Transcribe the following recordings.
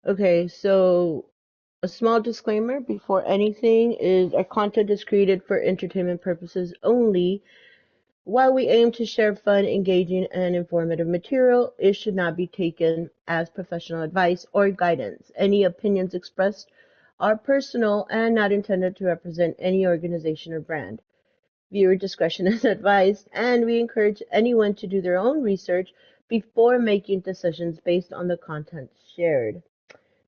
Okay, so a small disclaimer before anything is our content is created for entertainment purposes only. While we aim to share fun, engaging, and informative material, it should not be taken as professional advice or guidance. Any opinions expressed are personal and not intended to represent any organization or brand. Viewer discretion is advised, and we encourage anyone to do their own research before making decisions based on the content shared.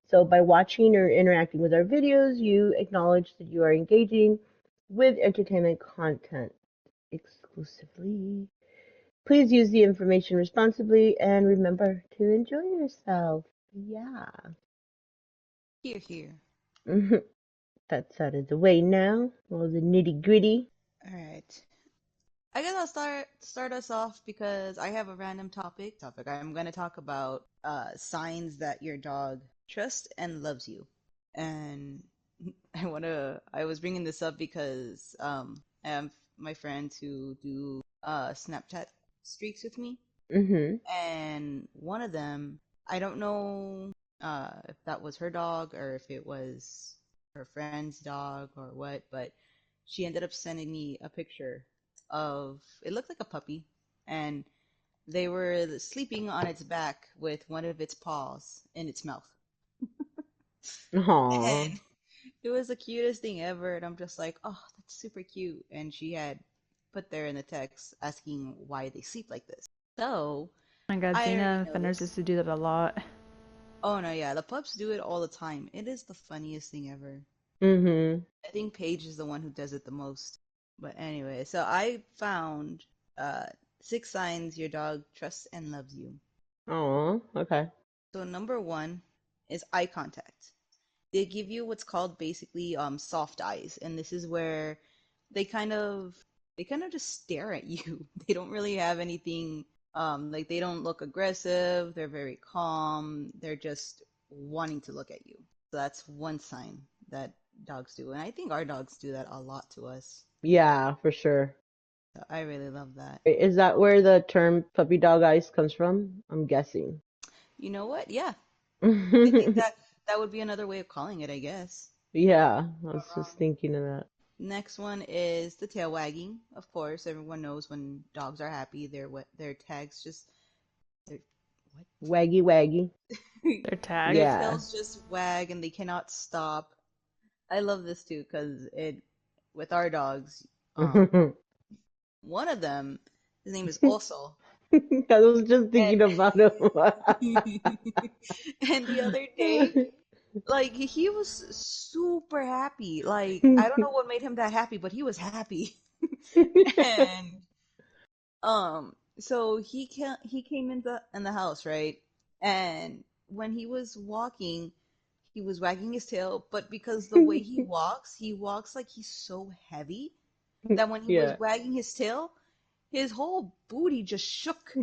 So, by watching or interacting with our videos, you acknowledge that you are engaging with entertainment content exclusively. Please use the information responsibly and remember to enjoy yourself. Yeah. Here, here. That's out of the way now. All the nitty gritty. All right. I guess I'll start us off because I have a random topic. I'm gonna talk about signs that your dog trusts and loves you. And I was bringing this up because I have my friends who do Snapchat streaks with me, Mm-hmm. and one of them, I don't know if that was her dog or if it was her friend's dog or what, but she ended up sending me a picture of it looked like a puppy, and they were sleeping on its back with one of its paws in its mouth. Aw. And it was the cutest thing ever, and I'm just like, oh, that's super cute. And she had put there in the text asking why they sleep like this. So My God, I already Zena know Fenders this. used to do that a lot. Oh no, yeah, the pups do it all the time. It is the funniest thing ever. Mm-hmm. I think Paige is the one who does it the most. But anyway, so I found uh 6 signs your dog trusts and loves you. Aw. Okay. So number one is eye contact. They give you what's called basically soft eyes, and this is where they kind of they kind of just stare at you. They don't really have anything like they don't look aggressive, they're very calm, they're just wanting to look at you. So that's one sign that dogs do, and I think our dogs do that a lot to us. Yeah, for sure. So I really love that. Is that where the term puppy dog eyes comes from? I'm guessing. You know what? Yeah, I think that would be another way of calling it, I guess. Yeah, I was Not just wrong. thinking of that. Next one is the tail wagging. Of course, everyone knows when dogs are happy, their tags just their what? Waggy waggy. Their Their tags. Yeah. tails just wag and they cannot stop. I love this too because it with our dogs, one of them, his name is Oso, I was just and thinking about him. and the other day, like he was super happy. Like I don't know what made him that happy, but he was happy. And so he came in the house, right? And when he was walking, he was wagging his tail, but because the way he walks like he's so heavy that when he was Yeah. wagging his tail, his whole booty just shook.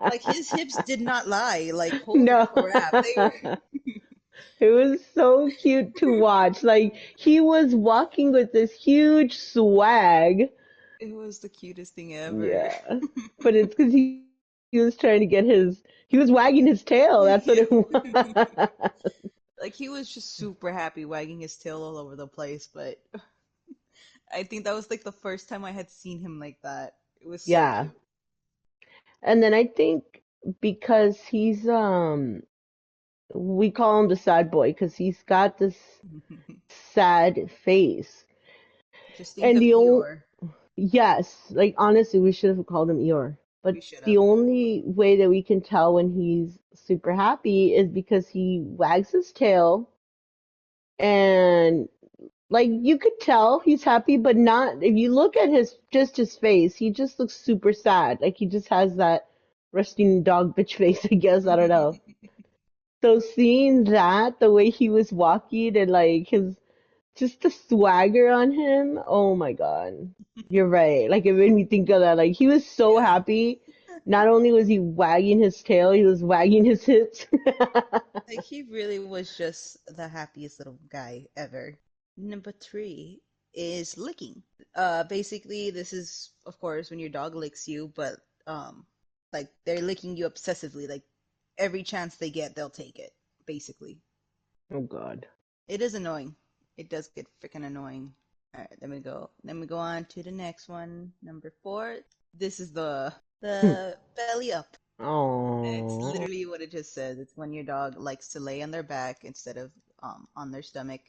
Like his hips did not lie. Like holy No. crap, they were. It was so cute to watch. Like he was walking with this huge swag. It was the cutest thing ever. Yeah. But it's because he was trying to get he was wagging his tail. That's what Yeah. it was. Like he was just super happy wagging his tail all over the place, but I think that was like the first time I had seen him like that. It was so Yeah. cute. And then I think because we call him the sad boy because he's got this sad face. Just think And of Eeyore. yes, like honestly, we should have called him Eeyore. But We should the have. only way that we can tell when he's super happy is because he wags his tail and like you could tell he's happy, but not if you look at his face, he just looks super sad. Like he just has that resting dog bitch face, I guess. I don't know. So seeing that, the way he was walking and like his just the swagger on him, oh my God. You're right. Like it made me think of that. Like he was so Yeah. happy. Not only was he wagging his tail, he was wagging his hips. Like he really was just the happiest little guy ever. Number three is licking. Basically, this is, of course, when your dog licks you, but like they're licking you obsessively. Like every chance they get, they'll take it, basically. Oh God. It is annoying. It does get freaking annoying. All right, let me go. Let me go on to the next one. Number four. This is the belly up. It's Oh. literally what it just says. It's when your dog likes to lay on their back instead of on their stomach.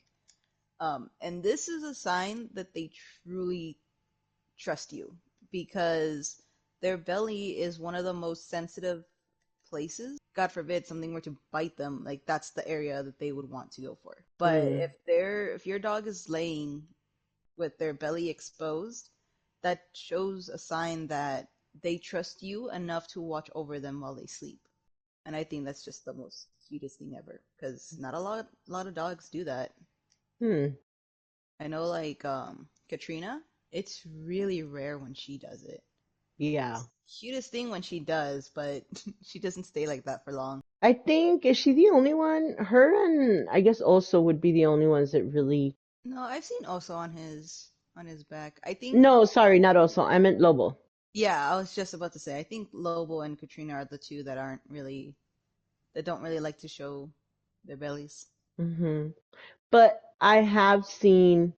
And this is a sign that they truly trust you because their belly is one of the most sensitive places. God forbid something were to bite them, like that's the area that they would want to go for. But Mm. if your dog is laying with their belly exposed, that shows a sign that they trust you enough to watch over them while they sleep. And I think that's just the most cutest thing ever because not a lot of dogs do that. Hmm. I know like Katrina, it's really rare when she does it. Yeah. Cutest thing when she does, but she doesn't stay like that for long. I think is she the only one? Her and I guess also would be the only ones that really. No, I've seen also on his back. I think No, sorry, not also. I meant Lobo. yeah, I was just about to say I think Lobo and Katrina are the two that don't really like to show their bellies. Hmm. But I have seen.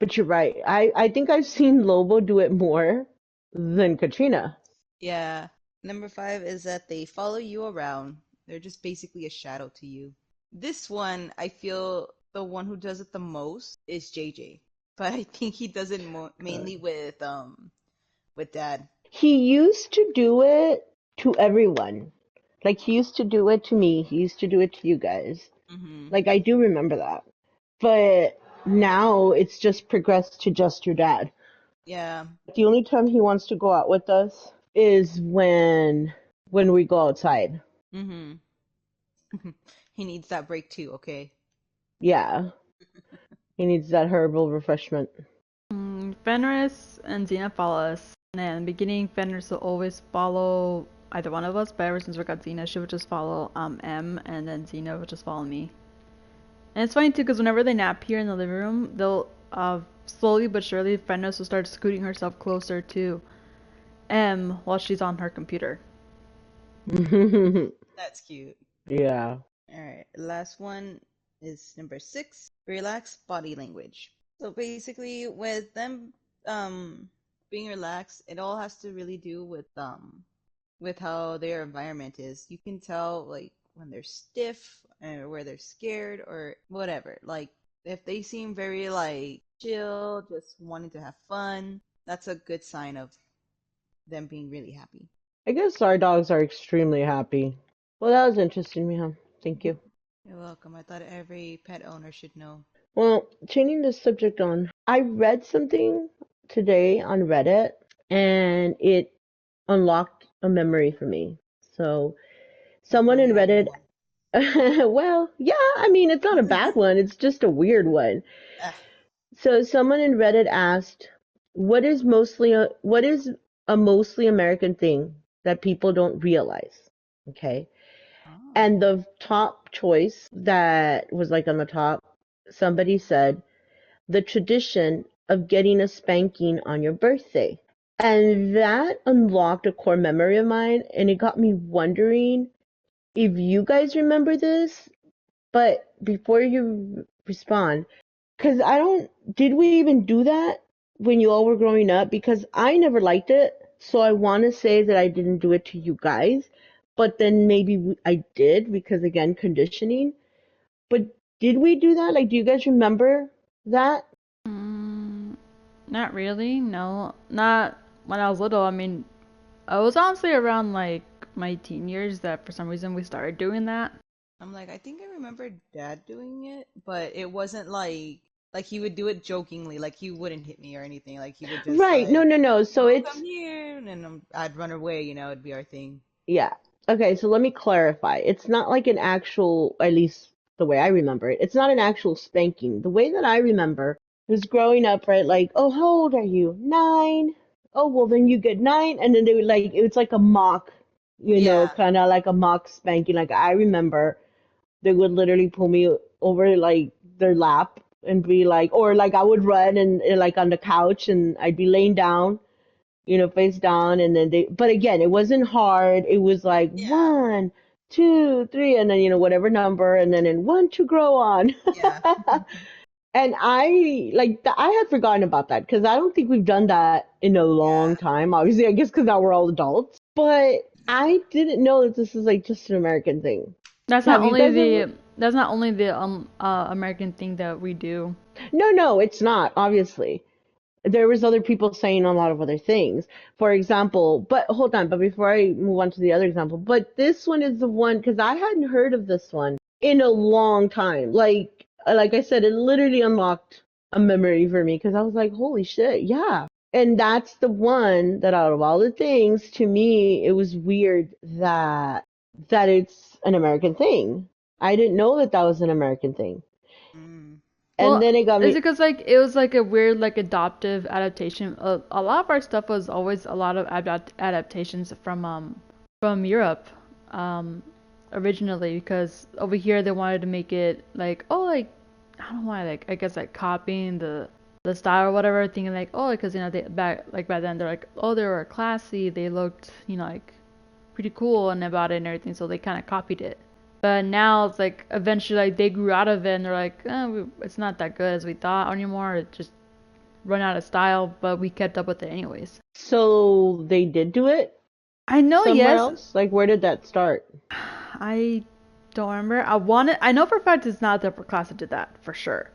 But you're right. I think I've seen Lobo do it more than Katrina. Yeah. Number five is that they follow you around. They're just basically a shadow to you. This one, I feel the one who does it the most is JJ, but I think he does it mainly with Dad. He used to do it to everyone. Like he used to do it to me. He used to do it to you guys. Hmm. Like I do remember that. But now it's just progressed to just your dad. Yeah. The only time he wants to go out with us is when we go outside. Hmm. He needs that break too, okay? Yeah, he needs that herbal refreshment. Fenris and Xena follow us. And in the beginning, Fenris will always follow either one of us, but ever since we got Xena, she would just follow M, and then Xena would just follow me. And it's funny too, because whenever they nap here in the living room, they'll slowly but surely, Fenris will start scooting herself closer to M while she's on her computer. That's cute. Yeah. All right, last one is number six, relaxed body language. So basically, with them being relaxed, it all has to really do with how their environment is. You can tell like when they're stiff or where they're scared or whatever. Like if they seem very like chill, just wanting to have fun, that's a good sign of them being really happy. I guess our dogs are extremely happy. Well, that was interesting, Miham. Thank you. You're welcome. I thought every pet owner should know. Well, changing the subject on, I read something today on Reddit and it unlocked a memory for me. So, Like someone my in having Reddit, one. well, yeah, I mean, it's not a bad one, it's just a weird one. Ah. So, someone in Reddit asked, what is a mostly American thing that people don't realize? Okay. Oh. And the top choice that was like on the top, somebody said, the tradition of getting a spanking on your birthday. And that unlocked a core memory of mine, and it got me wondering if you guys remember this. But before you respond, because I don't, did we even do that when you all were growing up? Because I never liked it, so I want to say that I didn't do it to you guys, but then maybe I did because again, conditioning. But did we do that? Like, do you guys remember that? Mm, Not really, no. Not when I was little. I mean, I was honestly around like my teen years that for some reason we started doing that. I'm like, I think I remember Dad doing it, but it wasn't like he would do it jokingly, like he wouldn't hit me or anything. Like he would just Right. No, like, no, no. So "Oh, come it's, here," and then I'd run away. It'd be our thing. yeah. Okay, so let me clarify. It's not like an actual, at least the way I remember it, it's not an actual spanking. The way that I remember was growing up, right? Like, oh, how old are you? 9. Oh, well, then you get 9. And then they would like, it's like a mock, Yeah, kind of like a mock spanking. Like, I remember they would literally pull me over like their lap and be like, or like I would run and like on the couch and I'd be laying down, face down, and then but again, it wasn't hard. It was like yeah, 1, 2, 3, and then, whatever number, and then in one to grow on. Yeah. And I had forgotten about that because I don't think we've done that in a long Yeah. time. Obviously, I guess because now we're all adults. But I didn't know that this is like just an American thing. That's not Have you only guys ever? the American thing that we do. No, it's not, obviously. There was other people saying a lot of other things. For example, but hold on, but before I move on to the other example, but this one is the one because I hadn't heard of this one in a long time. Like I said, it literally unlocked a memory for me because I was like, holy shit, yeah. And that's the one that out of all the things, to me, it was weird that it's an American thing. I didn't know that that was an American thing. Mm. And Well, then it got is me. it because like it was like a weird like adoptive adaptation? A lot of our stuff was always a lot of adaptations from Europe, um, originally because over here they wanted to make it like oh like I don't know why like I guess like copying the style or whatever, thinking like oh because they back then they're like oh they were classy, they looked like pretty cool and about it and everything, so they kind of copied it. But now it's like eventually like they grew out of it and they're like, it's not that good as we thought anymore. It just run out of style, but we kept up with it anyways. So they did do it I know, somewhere yes. else? Like, where did that start? I don't remember. I know for a fact it's not the upper class that did that for sure.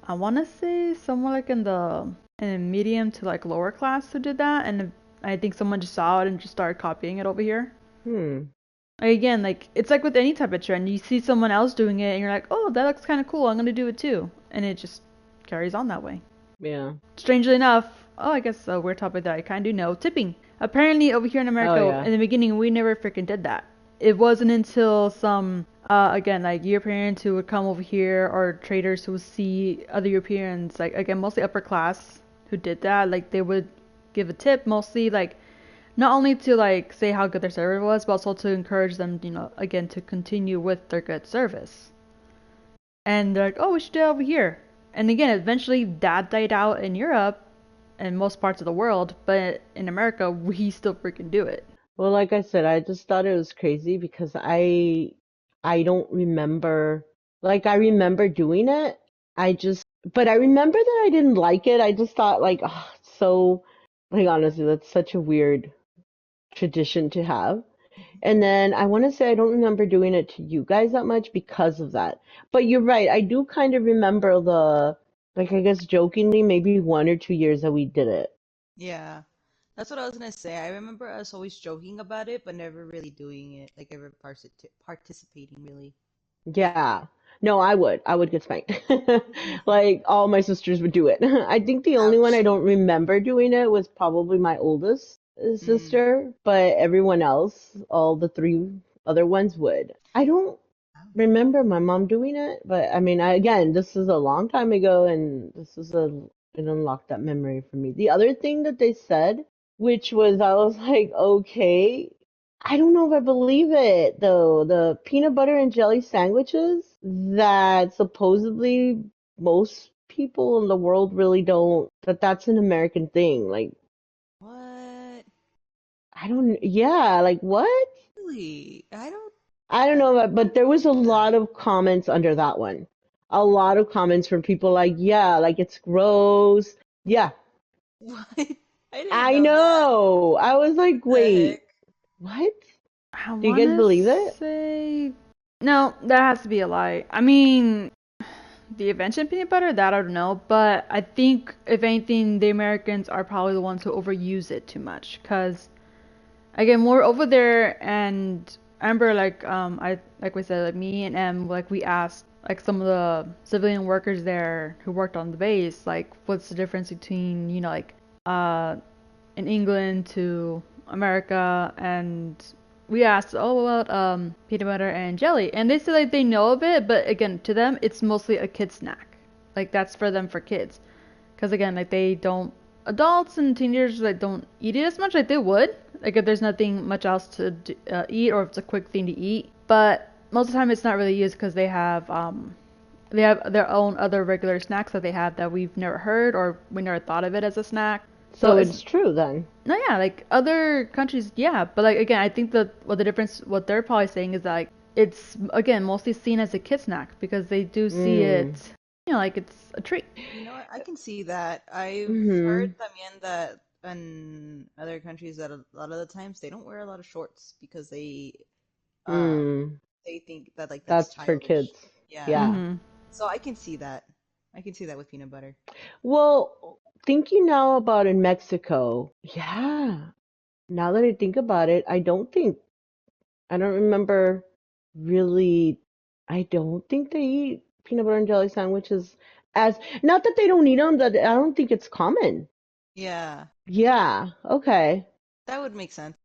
I want to say someone like in the medium to like lower class who did that, and I think someone just saw it and just started copying it over here. Hmm. Like, again, like it's like with any type of trend, you see someone else doing it and you're like, oh, that looks kind of cool. I'm gonna do it too, and it just carries on that way. Yeah. Strangely enough, oh, I guess a weird topic that I kind of do know, tipping. Apparently, over here in Oh, America, yeah. in the beginning, we never freaking did that. It wasn't until some, again, like Europeans who would come over here or traders who would see other Europeans, like, again, mostly upper class, who did that. Like, they would give a tip, mostly, like, not only to, like, say how good their service was, but also to encourage them, again, to continue with their good service. And they're like, oh, we should do it over here. And again, eventually that died out in Europe and most parts of the world, but in America, we still freaking do it. Well, like I said, I just thought it was crazy because I don't remember, like, I remember doing it. But I remember that I didn't like it. I just thought like, oh, it's so, like, honestly, that's such a weird tradition to have. And then I want to say I don't remember doing it to you guys that much because of that. But you're right. I do kind of remember like, I guess jokingly, maybe 1 or 2 years that we did it. Yeah. That's what I was gonna say. I remember us always joking about it, but never really doing it, like ever participating really. Yeah. No, I would. I would get spanked. Like all my sisters would do it. I think the only one I Ouch. don't remember doing it was probably my oldest Mm. sister, but everyone else, all the three other ones would. I don't remember my mom doing it, but I mean, again, this is a long time ago, and it unlocked that memory for me. The other thing that they said, which was I was like, okay, I don't know if I believe it though. The peanut butter and jelly sandwiches that supposedly most people in the world really don't, that's an American thing. Like, What? I don't, yeah, like what? Really? I don't I know, don't but there was a remember that. lot of comments under that one. A lot of comments from people like, yeah, like it's gross. Yeah, What? I didn't I know that. know. I was like, The heck? wait, what? I Do you want guys to believe it? say. No, that has to be a lie. I mean, the invention of peanut butter, that I don't know. But I think, if anything, the Americans are probably the ones who overuse it too much. Because again, we're over there, and I remember like we said, like me and Em, like we asked like some of the civilian workers there who worked on the base, like what's the difference between like uh in England to America, and we asked all about peanut butter and jelly, and they said like they know of it, but again to them it's mostly a kid snack, like that's for them for kids. Because again, like they don't, adults and teenagers like don't eat it as much like they would. Like if there's nothing much else to eat or if it's a quick thing to eat. But most of the time it's not really used because they have their own other regular snacks that they have that we've never heard or we never thought of it as a snack. So it's true then. No, yeah, like other countries, yeah, but like again, I think that what they're probably saying is that like it's again mostly seen as a kid snack because they do see it, like it's a treat. You know what? I can see that. I've heard Mm-hmm. también that in other countries that a lot of the times they don't wear a lot of shorts because um they think that like that's That's for childish. kids. Yeah. Yeah. Mm-hmm. So I can see that. I can see that with peanut butter. Well, thinking now about in Mexico, yeah. Now that I think about it, I don't remember really, I don't think they eat peanut butter and jelly sandwiches as, not that they don't eat them, but I don't think it's common. Yeah, Yeah, okay. that would make sense.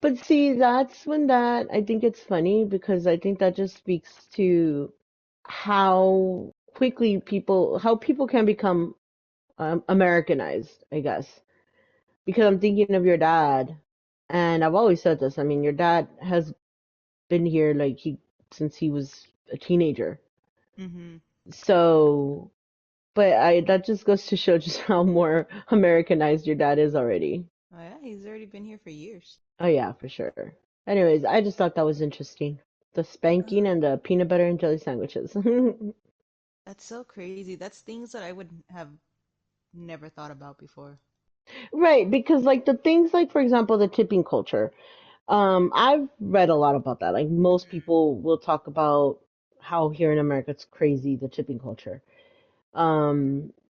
But see, that's when that, I think it's funny because I think that just speaks to how quickly how people can become Americanized, I guess. Because I'm thinking of your dad, and I've always said this. I mean, your dad has been here like since he was a teenager. Hmm. So, but that just goes to show just how more Americanized your dad is already. Oh yeah, he's already been here for years. Oh yeah, for sure. Anyways, I just thought that was interesting. The spanking and the peanut butter and jelly sandwiches. That's so crazy. That's things that I would have never thought about before. Right, because like the things like for example the tipping culture. I've read a lot about that. Like most people will talk about how here in America it's crazy the tipping culture.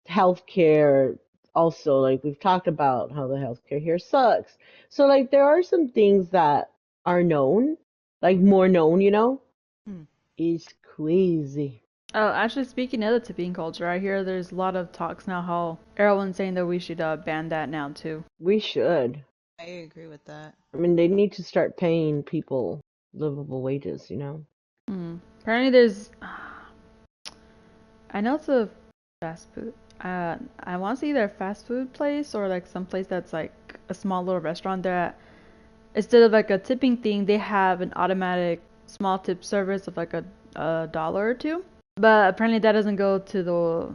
Healthcare also, like we've talked about how the healthcare here sucks. So like there are some things that are known, like more known, Hmm. is crazy. Oh, actually, speaking of the tipping culture, I hear there's a lot of talks now how everyone's saying that we should ban that now too. We should. I agree with that. I mean, they need to start paying people livable wages. Apparently, there's I know it's a fast food. I want to see either a fast food place or like some place that's like a small little restaurant that instead of like a tipping thing, they have an automatic small tip service of like a dollar or two. But apparently that doesn't go to the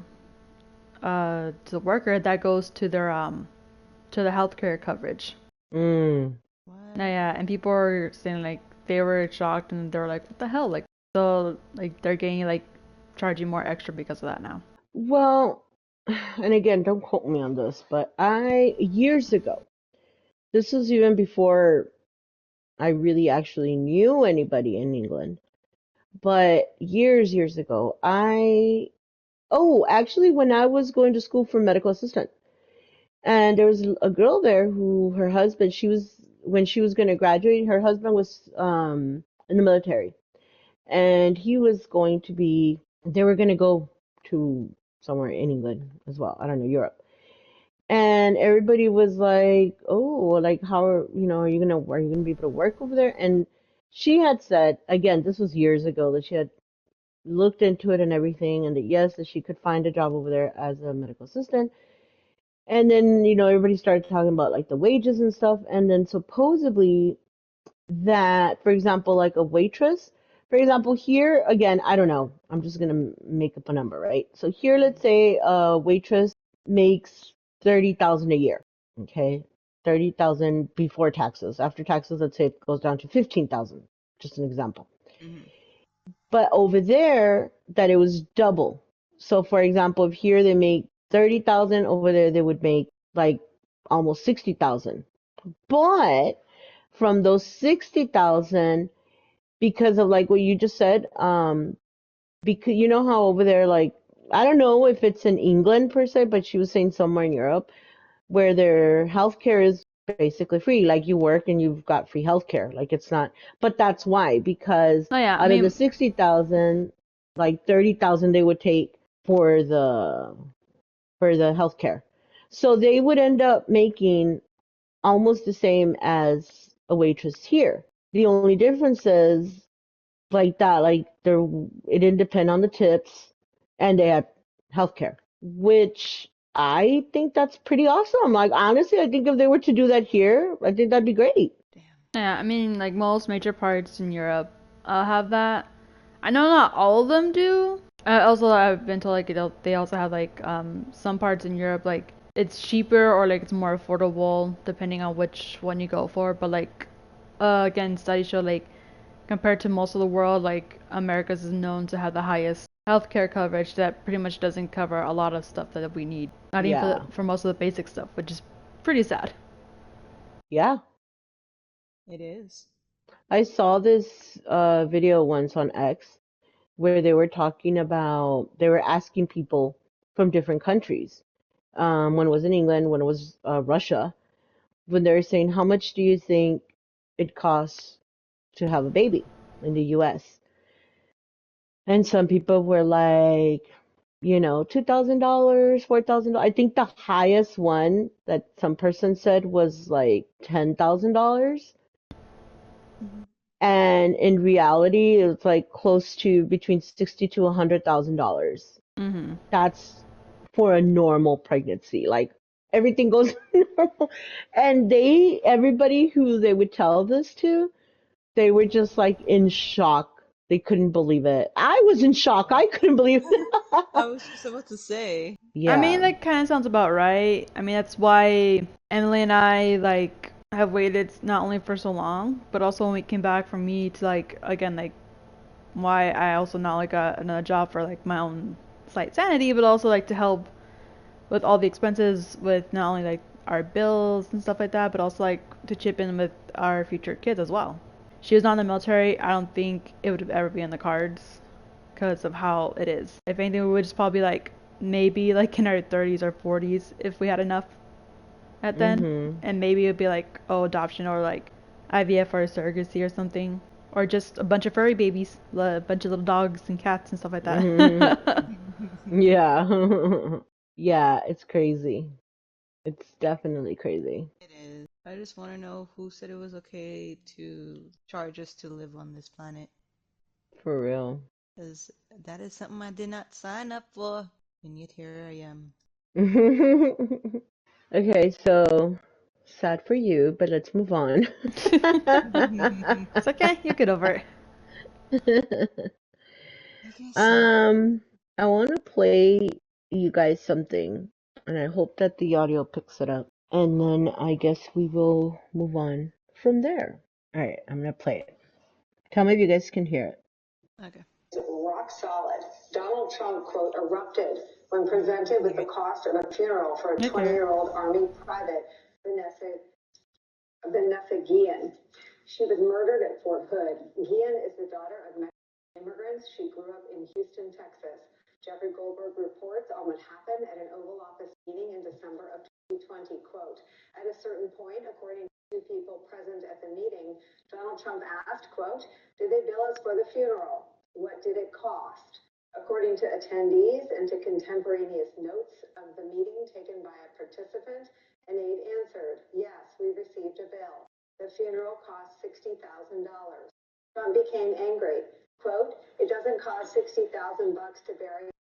worker. That goes to the healthcare coverage. Mm. Now, What? yeah, and people are saying like they were shocked and they were like, what the hell? Like so like they're getting like charging more extra because of that now. Well, and again, don't quote me on this, but years ago, this was even before I really actually knew anybody in England, but years ago, actually, when I was going to school for medical assistant, and there was a girl there who her husband, when she was going to graduate, her husband was in the military, and they were going to go to somewhere in England as well. I don't know, Europe. And everybody was like, "Oh, like are you gonna be able to work over there?" And she had said, again, this was years ago, that she had looked into it and everything, and that yes, that she could find a job over there as a medical assistant. And then, everybody started talking about like the wages and stuff, and then supposedly that, for example, like a waitress, for example, here, again, I don't know, I'm just gonna make up a number, right? So here, let's say a waitress makes 30,000 a year, okay? 30,000 before taxes. After taxes, let's say it goes down to 15,000, just an example. Hmm. But over there, that it was double. So for example, if here they make 30,000, over there they would make like almost 60,000. But from those 60,000, because of like what you just said, because you know how over there, like, I don't know if it's in England per se, but she was saying somewhere in Europe where their healthcare is basically free. Like you work and you've got free healthcare. Like it's not, but that's why, because Oh yeah, I out of the mean 60,000, like 30,000 they would take for the healthcare. So they would end up making almost the same as a waitress here. The only difference is like that, like it didn't depend on the tips, and they had healthcare, which I think that's pretty awesome. Like honestly, I think if they were to do that here, I think that'd be great. Damn. yeah, I mean like most major parts in Europe have that. I know not all of them do. Also, I've been told like they also have like some parts in Europe like it's cheaper or like it's more affordable depending on which one you go for. But like again, studies show like compared to most of the world, like America's is known to have the highest healthcare coverage that pretty much doesn't cover a lot of stuff that we need. Not even Yeah. for most of the basic stuff, which is pretty sad. Yeah. It is. I saw this video once on X where they were talking about, they were asking people from different countries. When it was in England, when it was Russia, when they were saying, how much do you think it costs to have a baby in the US? And some people were like, $2,000, $4,000. I think the highest one that some person said was like $10,000. Hmm. And in reality, it's like close to between 60 to $100,000. Mhm. That's for a normal pregnancy. Like everything goes normal. And everybody who they would tell this to, they were just like in shock. They couldn't believe it. I was in shock. I couldn't believe it. I was just about to say. I mean, Yeah. that kind of sounds about right. I mean, that's why Emily and I like have waited not only for so long, but also when we came back for me to like again like why I also not like got another job for like my own slight sanity, but also like to help with all the expenses with not only like our bills and stuff like that, but also like to chip in with our future kids as well. She was not in the military. I don't think it would have ever be in the cards because of how it is. If anything, we would just probably like maybe like in our 30s or 40s if we had enough at then, Mhm. and maybe it would be like oh adoption or like IVF or surrogacy or something, or just a bunch of furry babies, a bunch of little dogs and cats and stuff like Mhm. that. Yeah. Yeah, it's crazy. It's definitely crazy. It is. I just want to know who said it was okay to charge us to live on this planet. For real. Because that is something I did not sign up for. And yet here I am. Okay, so sad for you, but let's move on. It's okay, you get over I guess so. um, I want to play you guys something, and I hope that the audio picks it up. And then I guess we will move on from there. All right, I'm gonna play it. Tell me if you guys can hear it. Okay. Rock solid. Donald Trump, quote, erupted when presented with the cost of a funeral for a it. Okay. 20-year-old Army private, Vanessa Guillen. She was murdered at Fort Hood. Guillen is the daughter of Mexican immigrants. She grew up in Houston, Texas. Jeffrey Goldberg reports on what happened at an Oval Office meeting in December of 2020. Quote, at a certain point, according to two people present at the meeting, Donald Trump asked, quote, did they bill us for the funeral? What did it cost? According to attendees and to contemporaneous notes of the meeting taken by a participant, an aide answered, yes, we received a bill. The funeral cost $60,000. Trump became angry. Quote, it doesn't cost $60,000 to bury a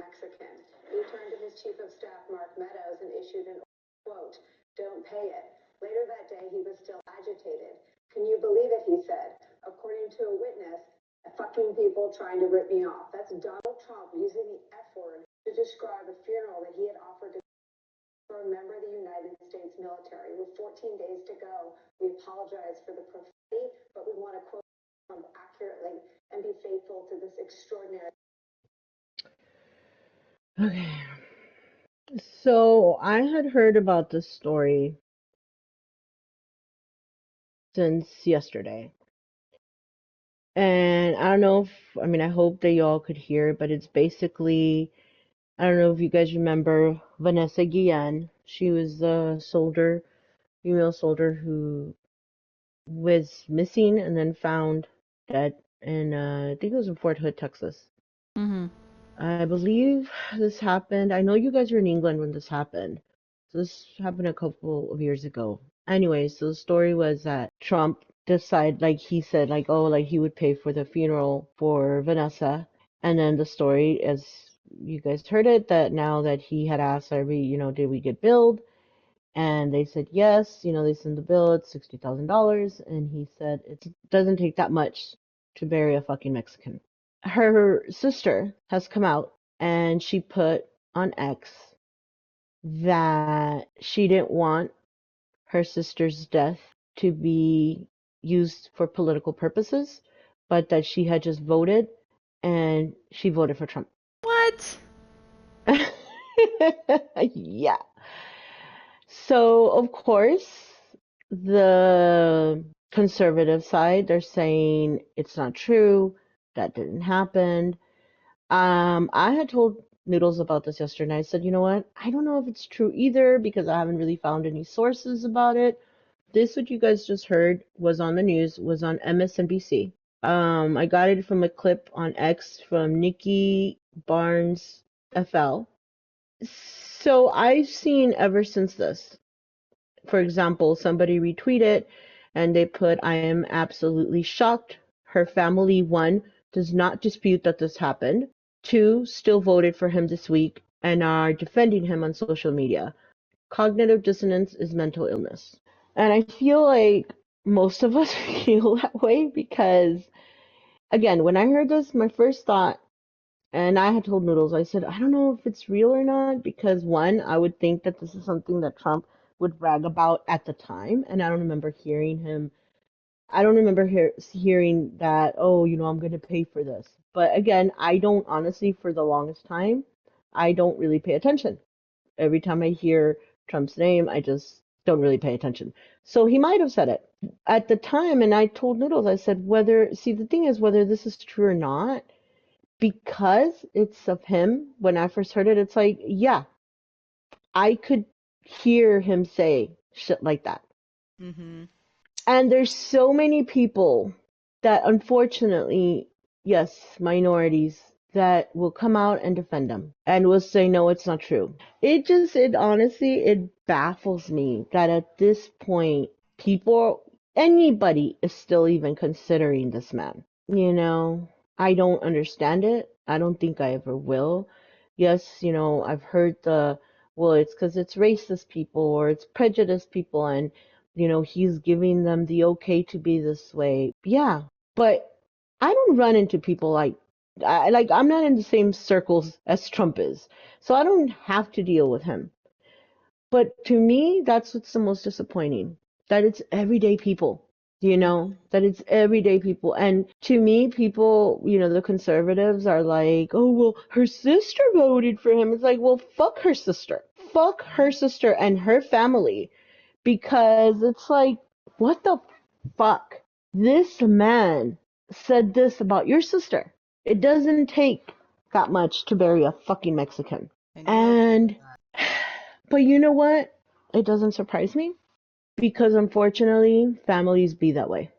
Mexican. He turned to his chief of staff, Mark Meadows, and issued an order, quote, don't pay it. Later that day, he was still agitated. Can you believe it, he said. According to a witness, fucking people trying to rip me off. That's Donald Trump using the F word to describe a funeral that he had offered to for a member of the United States military. With 14 days to go, we apologize for the profanity, but we want to quote Trump accurately and be faithful to this extraordinary. Okay. So I had heard about this story since yesterday. And I don't know if, I mean, I hope that y'all could hear it, but it's basically, I don't know if you guys remember Vanessa Guillen. She was a soldier, female soldier who was missing and then found dead in, I think it was in Fort Hood, Texas. Mhm. I believe this happened. I know you guys were in England when this happened. So this happened a couple of years ago. Anyway, so the story was that Trump decided, like he said, like, oh, like he would pay for the funeral for Vanessa. And then the story, as you guys heard it, that now that he had asked, are we, did we get billed? And they said yes, they sent the bill, it's $60,000. And he said it doesn't take that much to bury a fucking Mexican. her sister has come out and she put on X that she didn't want her sister's death to be used for political purposes, but that she had just voted and she voted for Trump. What? Yeah. So, of course, the conservative side, they're saying it's not true, that didn't happen. I had told Noodles about this yesterday. I said, you know what? I don't know if it's true either because I haven't really found any sources about it. This, what you guys just heard, was on the news, was on MSNBC. I got it from a clip on X from Nikki Barnes FL. So I've seen ever since this. For example, somebody retweeted and they put, I am absolutely shocked. Her family, one, does not dispute that this happened. Two, still voted for him this week and are defending him on social media. Cognitive dissonance is mental illness. And I feel like most of us feel that way because, again, when I heard this, my first thought, and I had told Noodles, I said, I don't know if it's real or not because, one, I would think that this is something that Trump would brag about at the time. And I don't remember hearing that, oh, I'm going to pay for this. But again, I don't honestly, for the longest time, I don't really pay attention. Every time I hear Trump's name, I just don't really pay attention. So he might have said it at the time. And I told Noodles, I said, the thing is, whether this is true or not, because it's of him, when I first heard it, it's like, yeah, I could hear him say shit like that. Mm-hmm. And there's so many people that unfortunately, yes, minorities, that will come out and defend him and will say, no, it's not true. It honestly, it baffles me that at this point, anybody is still even considering this man. I don't understand it. I don't think I ever will. Yes, I've heard well, it's because it's racist people or it's prejudiced people and he's giving them the okay to be this way. Yeah, but I don't run into people I'm not in the same circles as Trump is, so I don't have to deal with him. But to me, that's what's the most disappointing, that it's everyday people, that it's everyday people. And to me, people, the conservatives are like, oh, well, her sister voted for him. It's like, well, fuck her sister. Fuck her sister and her family. Because it's like, what the fuck? This man said this about your sister. It doesn't take that much to bury a fucking Mexican. I know I've heard And, that. but you know what? It doesn't surprise me because unfortunately, families be that way.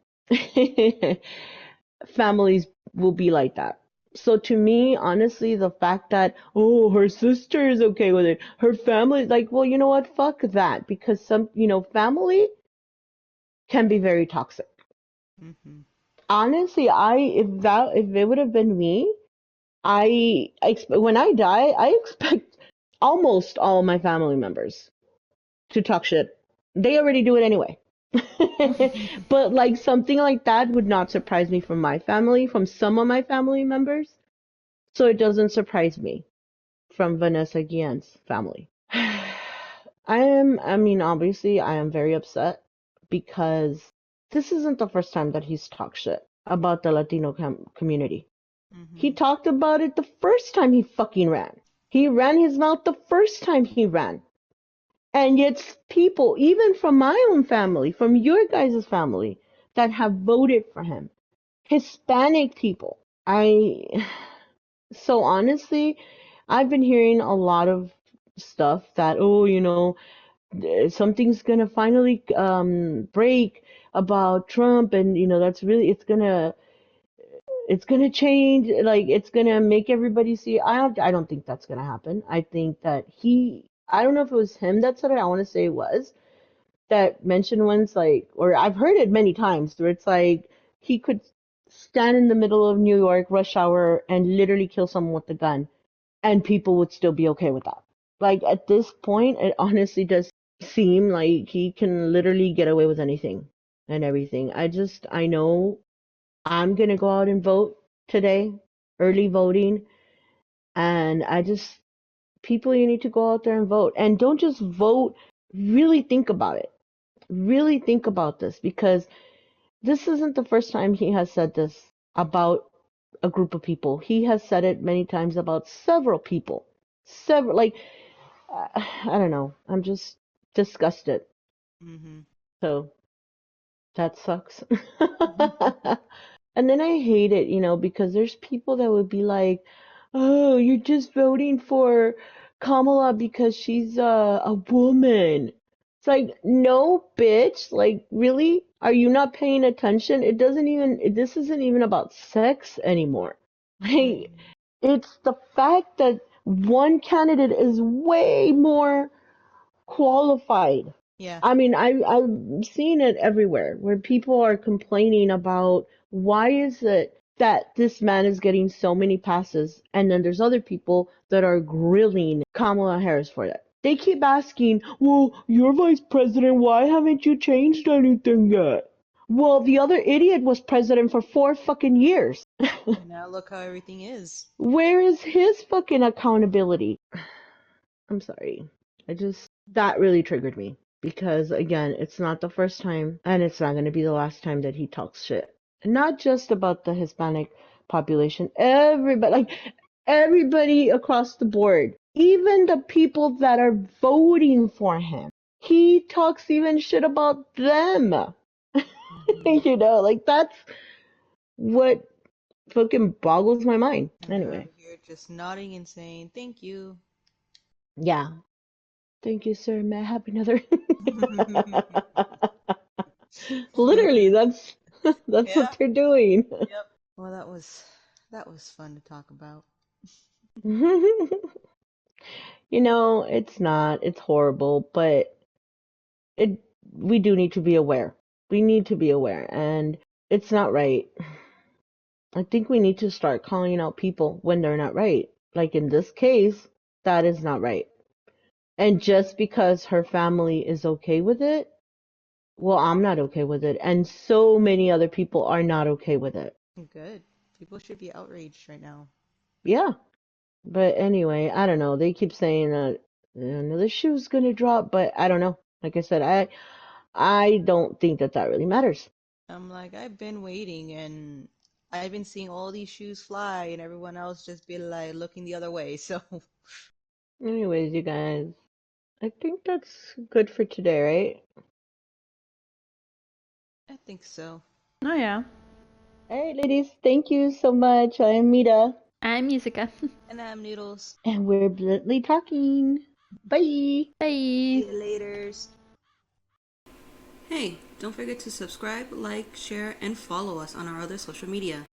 Families will be like that. So to me, honestly, the fact that, oh, her sister is okay with it, her family, like, well, you know what? Fuck that. Because family can be very toxic. Mm-hmm. Honestly, if it would have been me, when I die, I expect almost all my family members to talk shit. They already do it anyway. But like something like that would not surprise me from some of my family members. So it doesn't surprise me from Vanessa Guillen's family. Obviously, I am very upset because this isn't the first time that he's talked shit about the Latino community. He Mm-hmm. talked about it the first time he fucking ran. He ran his mouth the first time he ran. And yet people, even from my own family, from your guys' family, that have voted for him, Hispanic people. So honestly, I've been hearing a lot of stuff that, oh, something's gonna finally break about Trump, and that's really it's gonna change, like it's gonna make everybody see. I don't think that's gonna happen. I think that I don't know if it was him that said it. I want to say it was that mentioned once, like, or I've heard it many times where it's like he could stand in the middle of New York rush hour and literally kill someone with a gun, and people would still be okay with that. Like at this point, it honestly does seem like he can literally get away with anything and everything. I know I'm gonna go out and vote today early voting. And people, you need to go out there and vote. And don't just vote, really think about it. Really think about this, because this isn't the first time he has said this about a group of people. He has said it many times about several people. Several, like, I don't know. I'm just disgusted. Mm-hmm. So that sucks. And then I hate it, because there's people that would be like, "Oh, you're just voting for Kamala because she's a woman." It's like, no, bitch. Like, really? Are you not paying attention? This isn't even about sex anymore. Like, Mm-hmm. it's the fact that one candidate is way more qualified. Yeah. I mean, I've seen it everywhere where people are complaining about why is it that this man is getting so many passes, and then there's other people that are grilling Kamala Harris for that. They keep asking, "Well, you're vice president. Why haven't you changed anything yet?" Well, the other idiot was president for 4 fucking years. And now look how everything is. Where is his fucking accountability? I'm sorry. That really triggered me because, again, it's not the first time and it's not going to be the last time that he talks shit. Not just about the Hispanic population, everybody across the board, even the people that are voting for him. He talks even shit about them. Mm-hmm. Like, that's what fucking boggles my mind. And we're Anyway, over here just nodding and saying, thank you. yeah. Thank you, sir. May I have another? Literally, that's that's Yeah. what they're doing. Yep. Well, that was fun to talk about. It's not. It's horrible, but it we do need to be aware. We need to be aware, and it's not right. I think we need to start calling out people when they're not right. Like in this case, that is not right. And just because her family is okay with it, well, I'm not okay with it, and so many other people are not okay with it. Good. People should be outraged right now. Yeah. But anyway, I don't know. They keep saying that the shoe's gonna drop, but I don't know. Like I said, I don't think that really matters. I'm like, I've been waiting and I've been seeing all these shoes fly and everyone else just be like looking the other way. So Anyways, you guys, I think that's good for today, right? I think so. Oh yeah. All right, ladies, thank you so much. I'm Mita, I'm Musica. And I'm Noodles. and we're bluntly talking. Bye. Bye. See you laters. Hey, don't forget to subscribe, like, share, and follow us on our other social media.